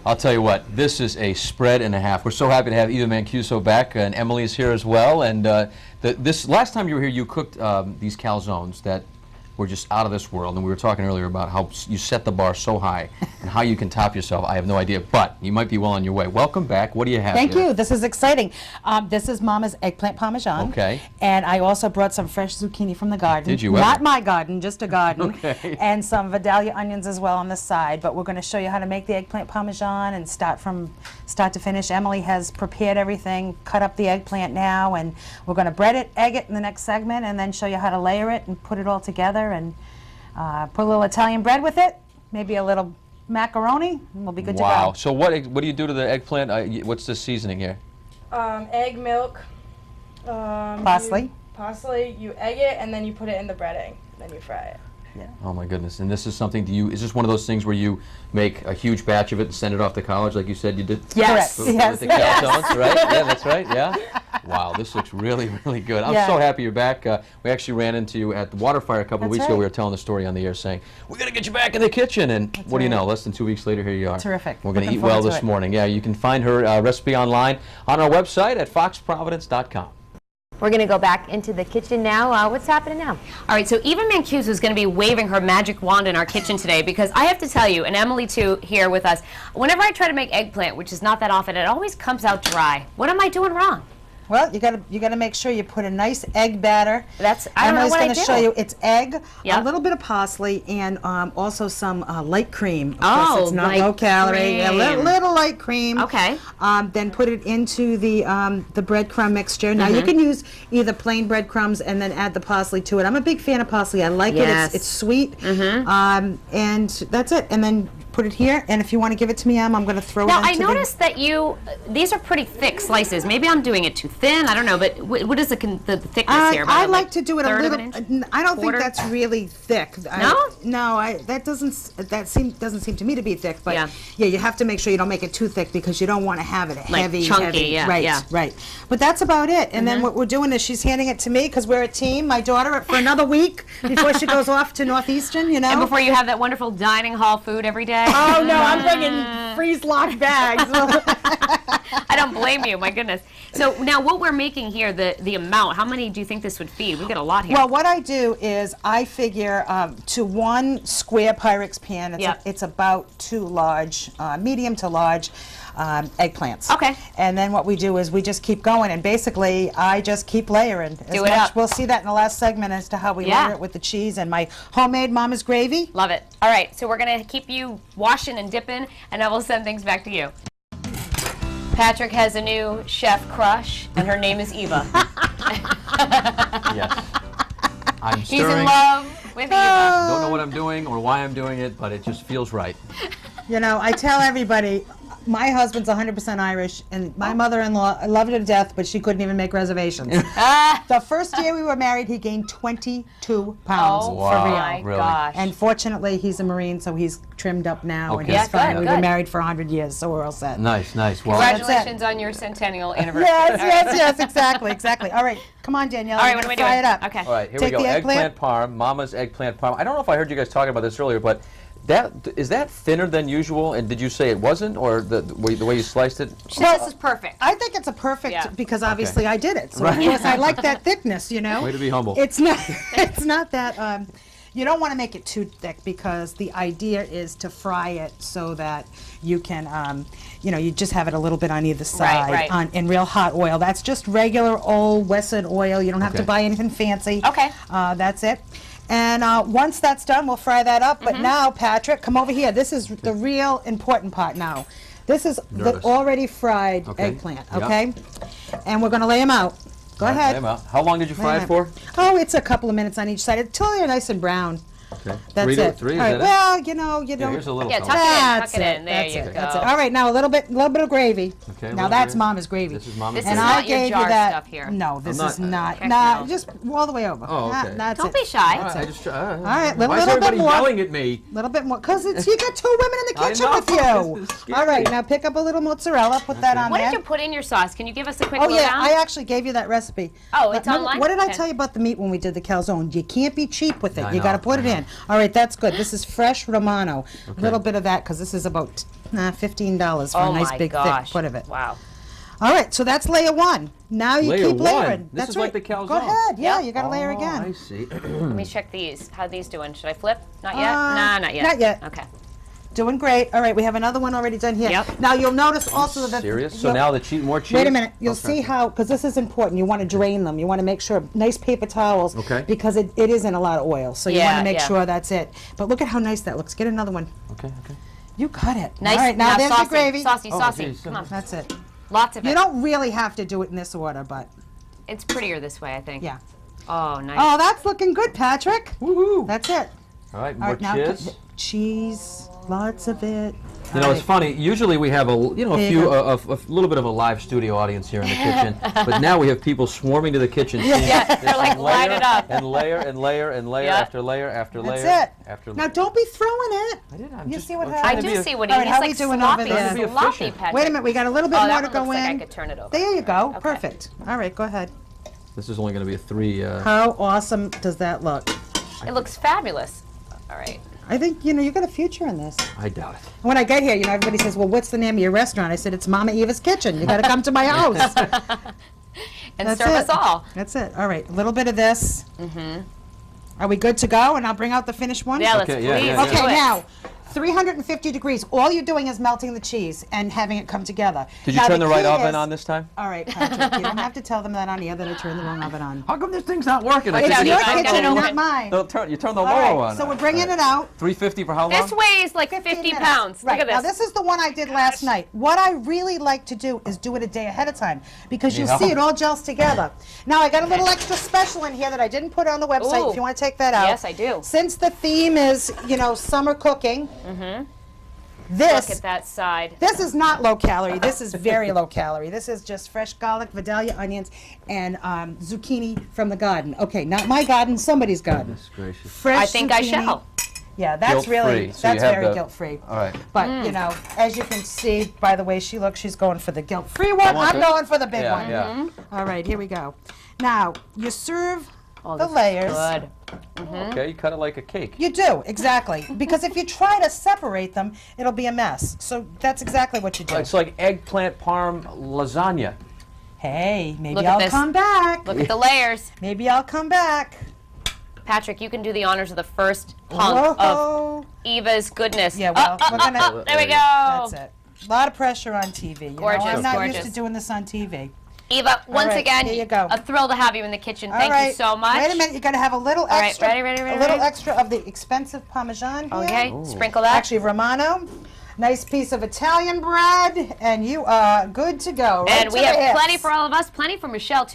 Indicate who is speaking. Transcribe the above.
Speaker 1: I'll tell you what, this is a spread and a half. We're so happy to have Eva Mancuso back, and Emily's here as well. And this last time you were here, you cooked these calzones that were just out of this world. And we were talking earlier about how you set the bar so high and how you can top yourself. I have no idea, but you might be well on your way. Welcome back. What do you have
Speaker 2: Thank
Speaker 1: here?
Speaker 2: you. This is exciting. This is Mama's eggplant parmesan.
Speaker 1: Okay.
Speaker 2: And I also brought some fresh zucchini from the garden.
Speaker 1: Did you?
Speaker 2: Not my garden, just a garden.
Speaker 1: Okay.
Speaker 2: And some Vidalia onions as well on the side. But we're going to show you how to make the eggplant parmesan and start from start to finish. Emily has prepared everything, cut up the eggplant now, and we're going to bread it, egg it in the next segment, and then show you how to layer it and put it all together and put a little Italian bread with it, maybe a little macaroni, and we'll be good to go.
Speaker 1: Wow. So what do you do to the eggplant? What's the seasoning here?
Speaker 3: Egg, milk,
Speaker 2: Parsley.
Speaker 3: Parsley. You egg it and then you put it in the breading. Then you fry it.
Speaker 2: Yeah.
Speaker 1: Oh my goodness. And this is something, is this one of those things where you make a huge batch of it and send it off to college like you said you did?
Speaker 2: Yes.
Speaker 1: With
Speaker 2: Yes.
Speaker 1: the calzones, right? Yeah, that's right. Yeah. Wow, this looks really, really good. I'm so happy you're back. We actually ran into you at the Water Fire a couple of weeks ago. We were telling the story on the air saying, we're going to get you back in the kitchen. And what do you know, less than 2 weeks later, here you are.
Speaker 2: Terrific.
Speaker 1: We're going to eat well this morning. Yeah, you can find her recipe online on our website at foxprovidence.com.
Speaker 4: We're going to go back into the kitchen now. What's happening now?
Speaker 5: All right, so Eva Mancuso is going to be waving her magic wand in our kitchen today because I have to tell you, and Emily too here with us, whenever I try to make eggplant, which is not that often, it always comes out dry. What am I doing wrong?
Speaker 2: Well, you gotta make sure you put a nice egg batter.
Speaker 5: I don't know what I do.
Speaker 2: Emily's going to show you. It's egg,
Speaker 5: Yep.
Speaker 2: a little bit of parsley, and also some light cream. Of
Speaker 5: Oh,
Speaker 2: course, it's not
Speaker 5: light
Speaker 2: low calorie. A
Speaker 5: cream.
Speaker 2: little light cream.
Speaker 5: Okay.
Speaker 2: Then put it into the breadcrumb mixture. Now you can use either plain breadcrumbs and then add the parsley to it. I'm a big fan of parsley. I like
Speaker 5: Yes.
Speaker 2: it. It's sweet. And that's it. And then put it here. And if you want to give it to me, I'm going to throw
Speaker 5: Now,
Speaker 2: it
Speaker 5: I
Speaker 2: into
Speaker 5: noticed that these are pretty thick slices. Maybe I'm doing it too thin. I don't know, but what is the thickness here?
Speaker 2: I like to do it a
Speaker 5: third of
Speaker 2: little.
Speaker 5: an inch?
Speaker 2: I don't
Speaker 5: Quarter?
Speaker 2: think that's really thick.
Speaker 5: No?
Speaker 2: That doesn't seem to me to be thick. But
Speaker 5: Yeah.
Speaker 2: you have to make sure you don't make it too thick because you don't want to have it
Speaker 5: Like
Speaker 2: heavy,
Speaker 5: chunky,
Speaker 2: heavy.
Speaker 5: yeah,
Speaker 2: Right,
Speaker 5: yeah.
Speaker 2: right. But that's about it. And then what we're doing is she's handing it to me because we're a team. My daughter for another week before she goes off to Northeastern. You know.
Speaker 5: And before you have that wonderful dining hall food every day?
Speaker 2: Oh no, I'm bringing freeze-locked bags.
Speaker 5: I don't blame you, my goodness. So now what we're making here, the amount, how many do you think this would feed? We've got a lot here.
Speaker 2: Well, what I do is I figure to one square Pyrex pan, it's about 2 large, medium to large eggplants.
Speaker 5: Okay.
Speaker 2: And then what we do is we just keep going, and basically I just keep layering.
Speaker 5: Do it up.
Speaker 2: We'll see that in the last segment as to how we layer it with the cheese and my homemade Mama's gravy.
Speaker 5: Love it. All right, so we're going to keep you washing and dipping, and then we'll send things back to you. Patrick has a new chef crush, and her name is Eva.
Speaker 1: Yes. I'm
Speaker 5: He's
Speaker 1: stirring.
Speaker 5: in love with Eva.
Speaker 1: Don't know what I'm doing or why I'm doing it, but it just feels right.
Speaker 2: You know, I tell everybody, my husband's 100% Irish, and my mother-in-law, I love her to death, but she couldn't even make reservations. The first year we were married, he gained 22 pounds
Speaker 5: Oh
Speaker 2: for real.
Speaker 5: my
Speaker 1: Really?
Speaker 5: gosh.
Speaker 2: And fortunately, he's a Marine, so he's trimmed up now, and
Speaker 1: Okay.
Speaker 2: he's fine.
Speaker 5: Good,
Speaker 2: We've been
Speaker 5: good.
Speaker 2: married for 100 years, so we're all set.
Speaker 1: Nice, nice. Well,
Speaker 5: Congratulations on your centennial anniversary.
Speaker 2: Yes, exactly. All right, come on, Danielle.
Speaker 5: All right, what am I doing?
Speaker 2: Fry it up.
Speaker 5: Okay.
Speaker 1: all right, here
Speaker 2: Take
Speaker 1: we go.
Speaker 2: the
Speaker 1: Eggplant parm, Mama's eggplant parm. I don't know if I heard you guys talking about this earlier, but is that thinner than usual? And did you say it wasn't, or the way you sliced it?
Speaker 5: She says this is perfect.
Speaker 2: I think it's a perfect because obviously I did it. So
Speaker 1: Right.
Speaker 2: of course I like that thickness, you know.
Speaker 1: Way to be humble.
Speaker 2: It's not. It's not that. You don't want to make it too thick because the idea is to fry it so that you can, you just have it a little bit on either side
Speaker 5: right.
Speaker 2: in real hot oil. That's just regular old Western oil. You don't have to
Speaker 1: Okay.
Speaker 2: buy anything fancy.
Speaker 5: Okay.
Speaker 2: That's it. And once that's done, we'll fry that up. But now, Patrick, come over here. This is the real important part now. This is the already fried eggplant,
Speaker 1: Yep.
Speaker 2: okay? And we're going to lay them out. Go ahead.
Speaker 1: Lay 'em out. How long did you fry it for?
Speaker 2: Oh, it's a couple of minutes on each side until they're nice and brown.
Speaker 1: Okay.
Speaker 2: That's it.
Speaker 1: Three,
Speaker 2: All right.
Speaker 1: is that
Speaker 2: Well, you know, you
Speaker 1: it? Yeah,
Speaker 2: don't.
Speaker 1: here's a little
Speaker 5: Yeah,
Speaker 1: color.
Speaker 5: tuck it in,
Speaker 2: That's
Speaker 5: tuck it in. There
Speaker 2: That's
Speaker 5: you
Speaker 2: it.
Speaker 5: go.
Speaker 2: That's it. All right, now a little bit of gravy.
Speaker 1: Okay, a
Speaker 2: Now
Speaker 1: little
Speaker 2: that's
Speaker 1: gravy.
Speaker 2: Mama's gravy.
Speaker 1: This is Mama's
Speaker 5: This
Speaker 1: gravy.
Speaker 5: is
Speaker 2: And I
Speaker 5: not your
Speaker 2: gave
Speaker 5: jar
Speaker 2: you that.
Speaker 5: stuff here.
Speaker 2: No, this
Speaker 1: not-
Speaker 2: is not.
Speaker 5: heck
Speaker 2: Nah,
Speaker 5: no.
Speaker 2: just all the way over.
Speaker 1: Oh, okay.
Speaker 2: That's
Speaker 5: Don't
Speaker 2: it.
Speaker 5: be shy.
Speaker 1: All right, I just,
Speaker 2: right,
Speaker 1: why
Speaker 2: little
Speaker 1: is
Speaker 2: bit
Speaker 1: everybody
Speaker 2: more.
Speaker 1: yelling at me?
Speaker 2: A little bit more, because you got 2 women in the
Speaker 1: I
Speaker 2: kitchen
Speaker 1: know.
Speaker 2: with you.
Speaker 1: This is scary.
Speaker 2: All right, now pick up a little mozzarella, put that on
Speaker 5: What
Speaker 2: there.
Speaker 5: did you put in your sauce? Can you give us a quick
Speaker 2: Oh
Speaker 5: lowdown?
Speaker 2: yeah, I actually gave you that recipe.
Speaker 5: Oh, it's
Speaker 2: But
Speaker 5: online?
Speaker 2: What did I
Speaker 5: Okay.
Speaker 2: tell you about the meat when we did the calzone? You can't be cheap with it.
Speaker 1: I
Speaker 2: You got to
Speaker 1: know,
Speaker 2: put
Speaker 1: I
Speaker 2: it in. can. All right, that's good. This is fresh Romano. A little bit of that, because this is about $15 for
Speaker 5: Oh
Speaker 2: a nice
Speaker 5: my
Speaker 2: big
Speaker 5: gosh.
Speaker 2: thick foot of it.
Speaker 5: Wow.
Speaker 2: All right, so that's layer one. Now you
Speaker 1: Layer
Speaker 2: keep
Speaker 1: one?
Speaker 2: layering.
Speaker 1: This
Speaker 2: That's
Speaker 1: is
Speaker 2: right.
Speaker 1: like the calzone.
Speaker 2: Go ahead. Yeah,
Speaker 5: Yep.
Speaker 2: you got to layer
Speaker 1: Oh, I
Speaker 2: again.
Speaker 1: see.
Speaker 5: Let me check these. How are these doing? Should I flip? Not yet?
Speaker 2: Uh,
Speaker 5: Nah, not yet.
Speaker 2: not yet.
Speaker 5: Okay.
Speaker 2: Doing great. All right, we have another one already done here.
Speaker 5: Yep.
Speaker 2: Now you'll notice also that
Speaker 1: Serious? So
Speaker 2: you'll-
Speaker 1: now the more cheese?
Speaker 2: Wait a minute. You'll
Speaker 1: Okay.
Speaker 2: see how, because this is important. You want to drain them. You want to make sure, nice paper towels.
Speaker 1: Okay.
Speaker 2: Because it is in a lot of oil. So you want
Speaker 5: Yeah,
Speaker 2: to make
Speaker 5: yeah.
Speaker 2: sure that's it. But look at how nice that looks. Get another one.
Speaker 1: Okay, okay.
Speaker 2: You cut it.
Speaker 5: Nice.
Speaker 2: All right, now there's
Speaker 5: saucy,
Speaker 2: the gravy.
Speaker 5: Saucy,
Speaker 1: Oh,
Speaker 5: saucy.
Speaker 1: geez.
Speaker 5: Come on.
Speaker 2: That's it.
Speaker 5: Lots of it.
Speaker 2: You don't really have to do it in this order, but
Speaker 5: It's prettier this way, I think.
Speaker 2: yeah.
Speaker 5: Oh, nice.
Speaker 2: Oh, that's looking good, Patrick.
Speaker 1: Woohoo!
Speaker 2: That's it.
Speaker 1: All right,
Speaker 2: All
Speaker 1: more
Speaker 2: right, now
Speaker 1: cheese.
Speaker 2: cheese, lots of it.
Speaker 1: You know, it's funny. Usually we have a
Speaker 2: There you
Speaker 1: few
Speaker 2: go.
Speaker 1: a little bit of a live studio audience here in the kitchen, but now we have people swarming to the kitchen.
Speaker 5: Yeah, they're like,
Speaker 1: layer
Speaker 5: line it up.
Speaker 1: and layer and layer and layer
Speaker 5: Yeah.
Speaker 1: after layer after
Speaker 2: That's
Speaker 1: layer
Speaker 2: it.
Speaker 1: after
Speaker 2: Now
Speaker 1: layer.
Speaker 2: don't be throwing it.
Speaker 1: I did. I'm
Speaker 2: You
Speaker 1: just,
Speaker 2: see what
Speaker 1: I'm
Speaker 2: happens?
Speaker 5: I
Speaker 1: trying to
Speaker 5: do
Speaker 1: be
Speaker 5: see what
Speaker 2: All
Speaker 5: he
Speaker 2: right,
Speaker 5: means.
Speaker 2: how
Speaker 5: He's
Speaker 2: we
Speaker 5: like
Speaker 2: doing over
Speaker 5: sloppy,
Speaker 2: there?
Speaker 1: Trying to be
Speaker 5: sloppy,
Speaker 1: efficient.
Speaker 5: Patrick.
Speaker 2: Wait a minute, we got a little bit
Speaker 5: Oh,
Speaker 2: more
Speaker 5: that
Speaker 2: to
Speaker 5: one
Speaker 2: go
Speaker 5: looks
Speaker 2: in.
Speaker 5: like I could turn it over.
Speaker 2: There you go.
Speaker 5: Okay.
Speaker 2: Perfect. All right, go ahead.
Speaker 1: This is only going to be a 3.
Speaker 2: How awesome does that look?
Speaker 5: It looks fabulous. All right.
Speaker 2: I think, you got a future in this.
Speaker 1: I doubt it.
Speaker 2: When I get here, everybody says, well, what's the name of your restaurant? I said, it's Mama Eva's Kitchen. You got to come to my house.
Speaker 5: And
Speaker 2: That's
Speaker 5: serve
Speaker 2: it.
Speaker 5: us all.
Speaker 2: That's it. All right, a little bit of this. Mm-hmm. Are we good to go? And I'll bring out the finished one?
Speaker 5: Yeah, let's
Speaker 1: Okay,
Speaker 5: please
Speaker 1: yeah, yeah,
Speaker 5: do
Speaker 2: Okay,
Speaker 5: it.
Speaker 2: now, 350 degrees. All you're doing is melting the cheese and having it come together.
Speaker 1: Did you
Speaker 2: Now,
Speaker 1: turn the right
Speaker 2: key
Speaker 1: oven
Speaker 2: is-
Speaker 1: on this time?
Speaker 2: All right, Patrick, you don't have to tell them that on the other. They turned the wrong oven on.
Speaker 1: How come this thing's not working? I
Speaker 2: It's
Speaker 1: think
Speaker 5: no,
Speaker 2: your
Speaker 5: you don't
Speaker 2: kitchen,
Speaker 5: know.
Speaker 2: not mine.
Speaker 1: you turn the
Speaker 2: All
Speaker 1: lower
Speaker 2: right,
Speaker 1: one.
Speaker 2: so we're bringing it out.
Speaker 1: 350 for how long?
Speaker 5: This weighs like
Speaker 2: 15
Speaker 5: 50
Speaker 2: minutes.
Speaker 5: pounds.
Speaker 2: Right.
Speaker 5: Look at
Speaker 2: Now
Speaker 5: this.
Speaker 2: this is the one I did last night. What I really like to do is do it a day ahead of time because you'll
Speaker 1: Yeah.
Speaker 2: see it all gels together. Now I got a little extra special in here that I didn't put on the website.
Speaker 5: Ooh.
Speaker 2: If you want to take that out.
Speaker 5: Yes, I do.
Speaker 2: Since the theme is, summer cooking.
Speaker 5: Look
Speaker 2: This
Speaker 5: at that side.
Speaker 2: this is not low calorie. This is very low calorie. This is just fresh garlic, Vidalia onions, and zucchini from the garden. Okay, not my garden, somebody's garden.
Speaker 1: Goodness gracious.
Speaker 2: Fresh
Speaker 5: I think I
Speaker 2: zucchini.
Speaker 5: shall.
Speaker 2: Yeah, that's
Speaker 1: Guilt-free.
Speaker 2: really,
Speaker 1: So you
Speaker 2: that's
Speaker 1: have
Speaker 2: very
Speaker 1: the-
Speaker 2: guilt-free.
Speaker 1: All right.
Speaker 2: But, as you can see, by the way she looks, she's going for the guilt-free one.
Speaker 1: Come on,
Speaker 2: I'm
Speaker 1: good.
Speaker 2: going for the big
Speaker 1: Yeah,
Speaker 2: one.
Speaker 1: yeah.
Speaker 2: All right, here we go. Now, you serve
Speaker 5: Oh,
Speaker 2: the
Speaker 5: this is
Speaker 2: layers.
Speaker 5: Good.
Speaker 1: Okay, you cut it like a cake.
Speaker 2: You do, exactly. Because if you try to separate them, it'll be a mess. So that's exactly what you do.
Speaker 1: It's like eggplant parm lasagna.
Speaker 2: Hey, maybe
Speaker 5: Look at
Speaker 2: I'll
Speaker 5: this.
Speaker 2: come back.
Speaker 5: Look at the layers.
Speaker 2: Maybe I'll come back.
Speaker 5: Patrick, you can do the honors of the first hunk of
Speaker 2: Whoa.
Speaker 5: Eva's goodness.
Speaker 2: Yeah, well, we're gonna.
Speaker 5: There we go.
Speaker 2: That's it. A lot of pressure on TV. You know,
Speaker 5: Gorgeous,
Speaker 2: I'm not used
Speaker 5: gorgeous.
Speaker 2: to doing this on TV.
Speaker 5: Eva, once
Speaker 2: right,
Speaker 5: again,
Speaker 2: here you go.
Speaker 5: a thrill to have you in the kitchen.
Speaker 2: All
Speaker 5: Thank
Speaker 2: right.
Speaker 5: you so much.
Speaker 2: Wait a minute, you're gonna have a little
Speaker 5: right,
Speaker 2: extra.
Speaker 5: ready,
Speaker 2: a little
Speaker 5: ready.
Speaker 2: extra of the expensive Parmesan here.
Speaker 5: Okay, sprinkle that.
Speaker 2: Actually, Romano. Nice piece of Italian bread, and you are good to go. Right
Speaker 5: And we
Speaker 2: to the
Speaker 5: have
Speaker 2: hips.
Speaker 5: plenty for all of us, plenty for Michelle, too.